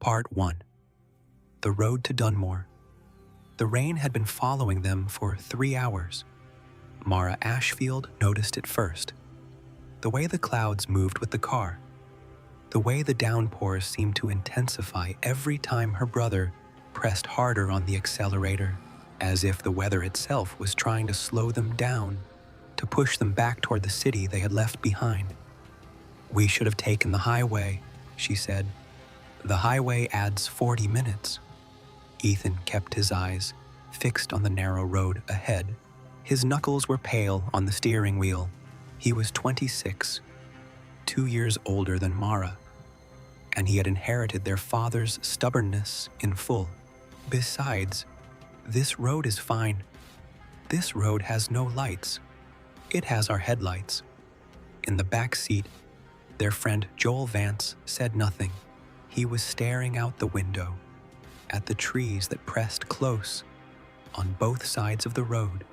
Part 1. The road to Dunmore. The rain had been following them for 3 hours. Mara Ashfield noticed it first. The way the clouds moved with the car. The way the downpours seemed to intensify every time her brother pressed harder on the accelerator, as if the weather itself was trying to slow them down, to push them back toward the city they had left behind. "We should have taken the highway," she said. "The highway adds 40 minutes. Ethan kept his eyes fixed on the narrow road ahead. His knuckles were pale on the steering wheel. He was 26, 2 years older than Mara, and he had inherited their father's stubbornness in full. Besides, this road is fine. This road has no lights. It has our headlights. In the back seat, their friend Joel Vance said nothing. He was staring out the window at the trees that pressed close on both sides of the road,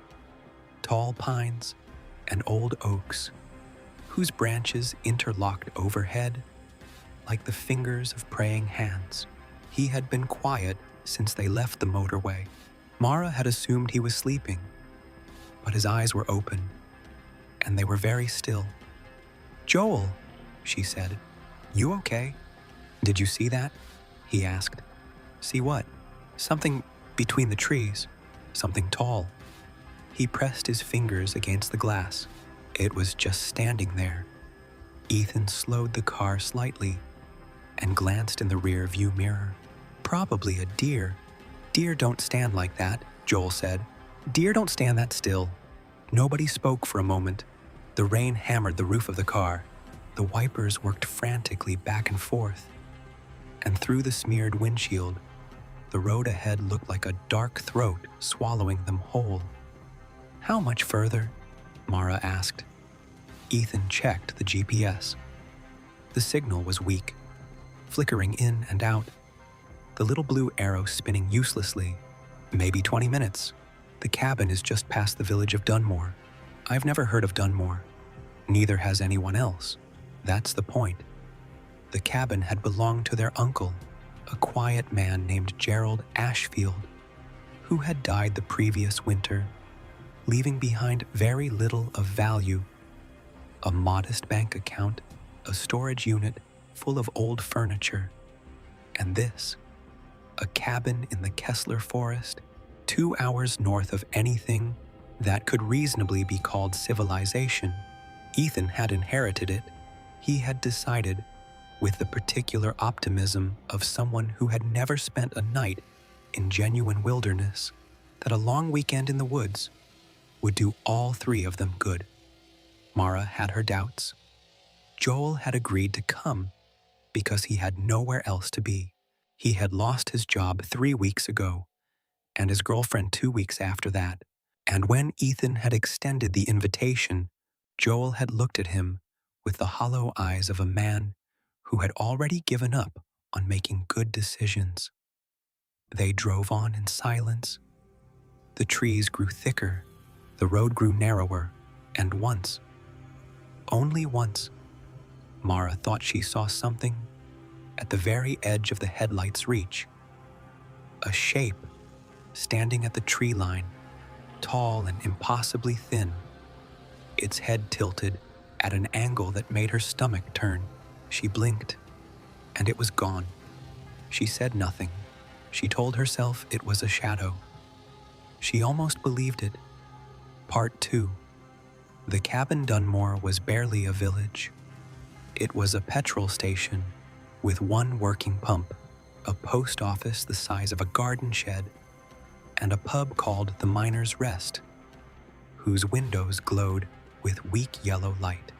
tall pines and old oaks, whose branches interlocked overhead like the fingers of praying hands. He had been quiet since they left the motorway. Mara had assumed he was sleeping, but his eyes were open, and they were very still. "Joel," she said, "you okay?" "Did you see that?" he asked. "See what?" "Something between the trees. Something tall." He pressed his fingers against the glass. It was just standing there. Ethan slowed the car slightly and glanced in the rear view mirror. "Probably a deer." "Deer don't stand like that," Joel said. "Deer don't stand that still." Nobody spoke for a moment. The rain hammered the roof of the car. The wipers worked frantically back and forth, and through the smeared windshield, the road ahead looked like a dark throat swallowing them whole. "How much further?" Mara asked. Ethan checked the GPS. The signal was weak, flickering in and out, the little blue arrow spinning uselessly. "Maybe 20 minutes. The cabin is just past the village of Dunmore." "I've never heard of Dunmore. Neither has anyone else. That's the point." The cabin had belonged to their uncle, a quiet man named Gerald Ashfield, who had died the previous winter, leaving behind very little of value: a modest bank account, a storage unit full of old furniture, and this, a cabin in the Kessler Forest, 2 hours north of anything that could reasonably be called civilization. Ethan had inherited it. He had decided, with the particular optimism of someone who had never spent a night in genuine wilderness, that a long weekend in the woods would do all three of them good. Mara had her doubts. Joel had agreed to come because he had nowhere else to be. He had lost his job 3 weeks ago, and his girlfriend 2 weeks after that. And when Ethan had extended the invitation, Joel had looked at him with the hollow eyes of a man who had already given up on making good decisions. They drove on in silence. The trees grew thicker, the road grew narrower, and once, only once, Mara thought she saw something at the very edge of the headlight's reach. A shape standing at the tree line, tall and impossibly thin, its head tilted at an angle that made her stomach turn. She blinked, and it was gone. She said nothing. She told herself it was a shadow. She almost believed it. Part 2. The cabin Dunmore was barely a village. It was a petrol station with one working pump, a post office the size of a garden shed, and a pub called the Miner's Rest, whose windows glowed with weak yellow light.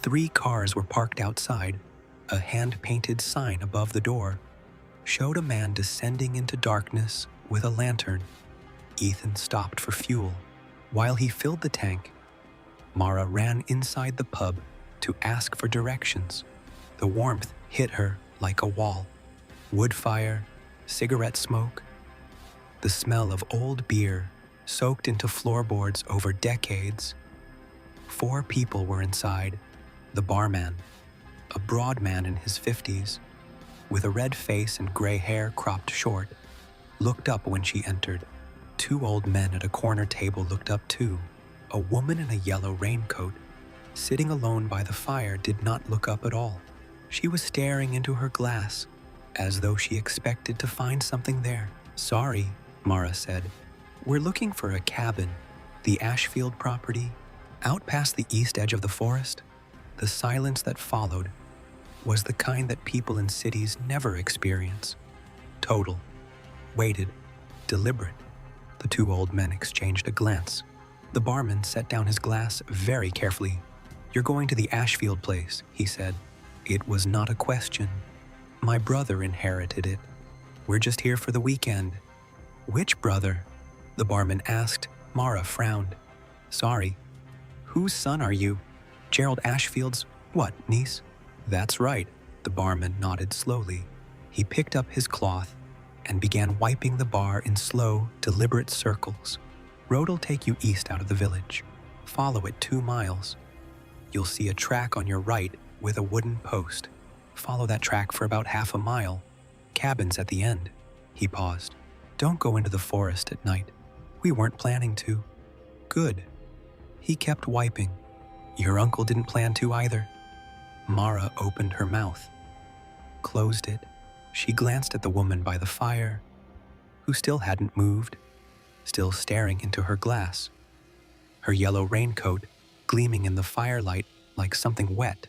3 cars were parked outside. A hand-painted sign above the door showed a man descending into darkness with a lantern. Ethan stopped for fuel. While he filled the tank, Mara ran inside the pub to ask for directions. The warmth hit her like a wall. Wood fire, cigarette smoke, the smell of old beer soaked into floorboards over decades. 4 people were inside: the barman, a broad man in his 50s, with a red face and gray hair cropped short, looked up when she entered. Two old men at a corner table looked up too. A woman in a yellow raincoat, sitting alone by the fire, did not look up at all. She was staring into her glass, as though she expected to find something there. "Sorry," Mara said. "We're looking for a cabin, the Ashfield property, out past the east edge of the forest." The silence that followed was the kind that people in cities never experience. Total, weighted, deliberate. The two old men exchanged a glance. The barman set down his glass very carefully. "You're going to the Ashfield place," he said. "It was not a question. My brother inherited it. We're just here for the weekend." "Which brother?" the barman asked. Mara frowned. "Sorry. Whose son are you? Gerald Ashfield's, what, niece?" "That's right," the barman nodded slowly. He picked up his cloth and began wiping the bar in slow, deliberate circles. "Road'll take you east out of the village. Follow it 2 miles. You'll see a track on your right with a wooden post. Follow that track for about half a mile. Cabin's at the end." He paused. "Don't go into the forest at night. We weren't planning to." "Good." He kept wiping. "Your uncle didn't plan to either." Mara opened her mouth, closed it. She glanced at the woman by the fire, who still hadn't moved, still staring into her glass, her yellow raincoat gleaming in the firelight like something wet.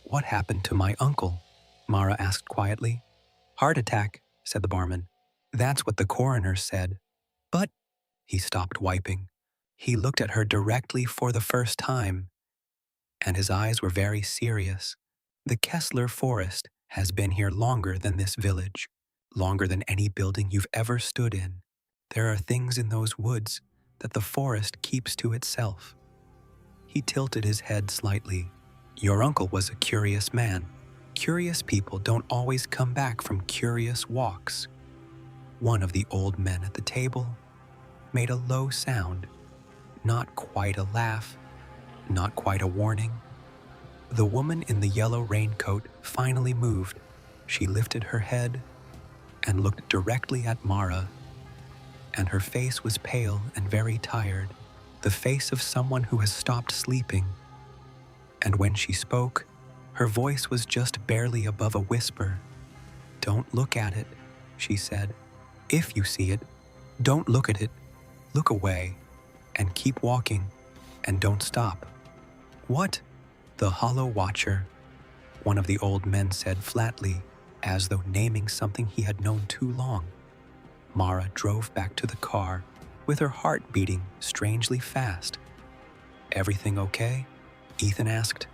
"What happened to my uncle?" Mara asked quietly. "Heart attack," said the barman. "That's what the coroner said." "But—" He stopped wiping. He looked at her directly for the first time, and his eyes were very serious. "The Kessler Forest has been here longer than this village, longer than any building you've ever stood in. There are things in those woods that the forest keeps to itself." He tilted his head slightly. "Your uncle was a curious man. Curious people don't always come back from curious walks." One of the old men at the table made a low sound, not quite a laugh, not quite a warning. The woman in the yellow raincoat finally moved. She lifted her head and looked directly at Mara, and her face was pale and very tired, the face of someone who has stopped sleeping. And when she spoke, her voice was just barely above a whisper. "Don't look at it," she said. "If you see it, don't look at it. Look away, and keep walking, and don't stop." "What?" "The Hollow Watcher," one of the old men said flatly, as though naming something he had known too long. Mara drove back to the car, with her heart beating strangely fast. "Everything okay?" Ethan asked.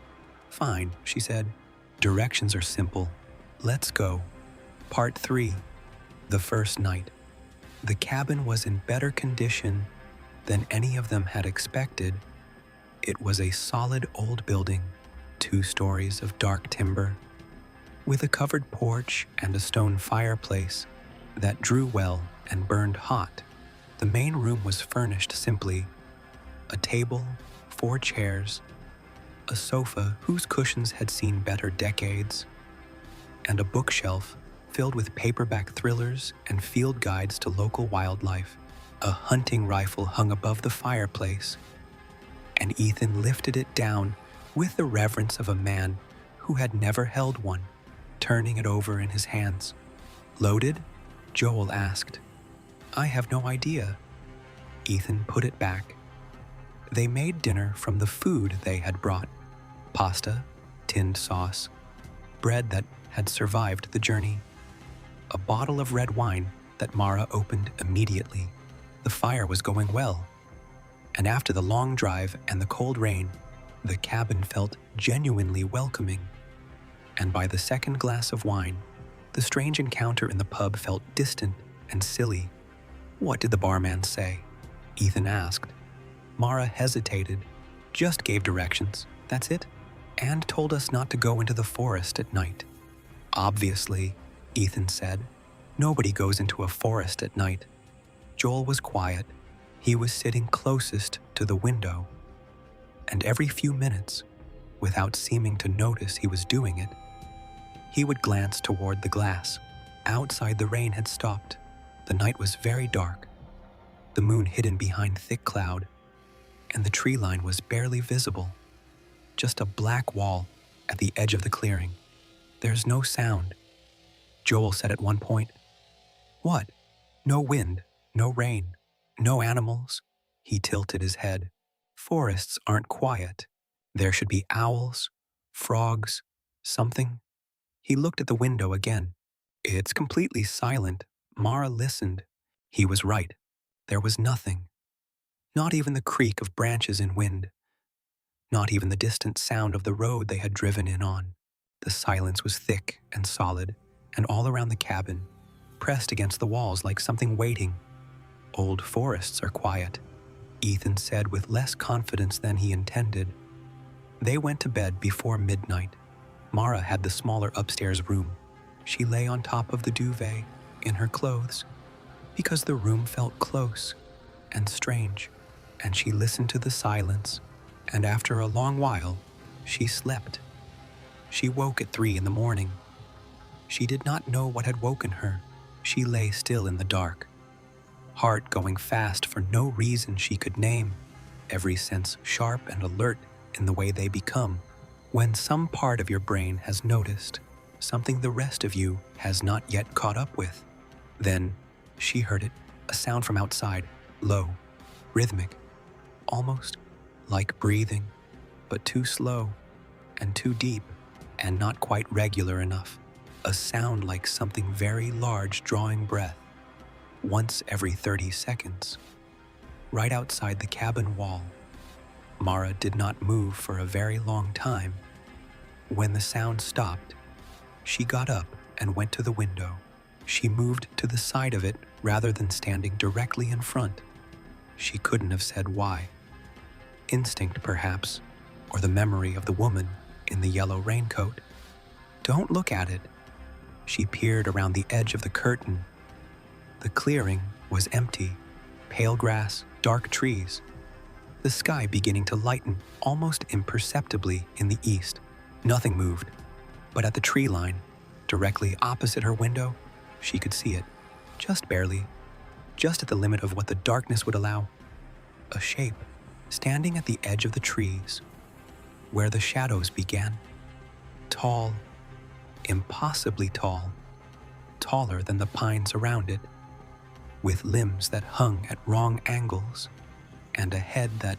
"Fine," she said. "Directions are simple. Let's go." Part 3. The first night. The cabin was in better condition than any of them had expected. It was a solid old building, 2 stories of dark timber, with a covered porch and a stone fireplace that drew well and burned hot. The main room was furnished simply: a table, 4 chairs, a sofa whose cushions had seen better decades, and a bookshelf filled with paperback thrillers and field guides to local wildlife. A hunting rifle hung above the fireplace, and Ethan lifted it down with the reverence of a man who had never held one, turning it over in his hands. "Loaded?" Joel asked. "I have no idea." Ethan put it back. They made dinner from the food they had brought: pasta, tinned sauce, bread that had survived the journey, a bottle of red wine that Mara opened immediately. The fire was going well, and after the long drive and the cold rain, the cabin felt genuinely welcoming. And by the second glass of wine, the strange encounter in the pub felt distant and silly. "What did the barman say?" Ethan asked. Mara hesitated, just gave directions, that's it, and told us not to go into the forest at night. "Obviously," Ethan said. "Nobody goes into a forest at night." Joel was quiet. He was sitting closest to the window, and every few minutes, without seeming to notice he was doing it, He would glance toward the glass. Outside, the rain had stopped. The night was very dark, the moon hidden behind thick cloud, and the tree line was barely visible. Just a black wall at the edge of the clearing. There's no sound. Joel said at one point. What? No wind, no rain, no animals? He tilted his head. Forests aren't quiet. There should be owls, frogs, something. He looked at the window again. It's completely silent. Mara listened. He was right. There was nothing. Not even the creak of branches in wind. Not even the distant sound of the road they had driven in on. The silence was thick and solid, and all around the cabin, pressed against the walls like something waiting. Old forests are quiet, Ethan said with less confidence than he intended. They went to bed before midnight. Mara had the smaller upstairs room. She lay on top of the duvet, in her clothes, because the room felt close and strange, and she listened to the silence, and after a long while, she slept. She woke at 3 in the morning. She did not know what had woken her. She lay still in the dark, heart going fast for no reason she could name, every sense sharp and alert in the way they become when some part of your brain has noticed something the rest of you has not yet caught up with. Then she heard it, a sound from outside, low, rhythmic, almost like breathing, but too slow and too deep and not quite regular enough. A sound like something very large drawing breath, once every 30 seconds, right outside the cabin wall. Mara did not move for a very long time. When the sound stopped, she got up and went to the window. She moved to the side of it rather than standing directly in front. She couldn't have said why. Instinct, perhaps, or the memory of the woman in the yellow raincoat. Don't look at it. She peered around the edge of the curtain. The clearing was empty, pale grass, dark trees. The sky beginning to lighten almost imperceptibly in the east. Nothing moved, but at the tree line, directly opposite her window, she could see it, just barely, just at the limit of what the darkness would allow. A shape, standing at the edge of the trees, where the shadows began. Tall, impossibly tall, taller than the pines around it, with limbs that hung at wrong angles, and a head that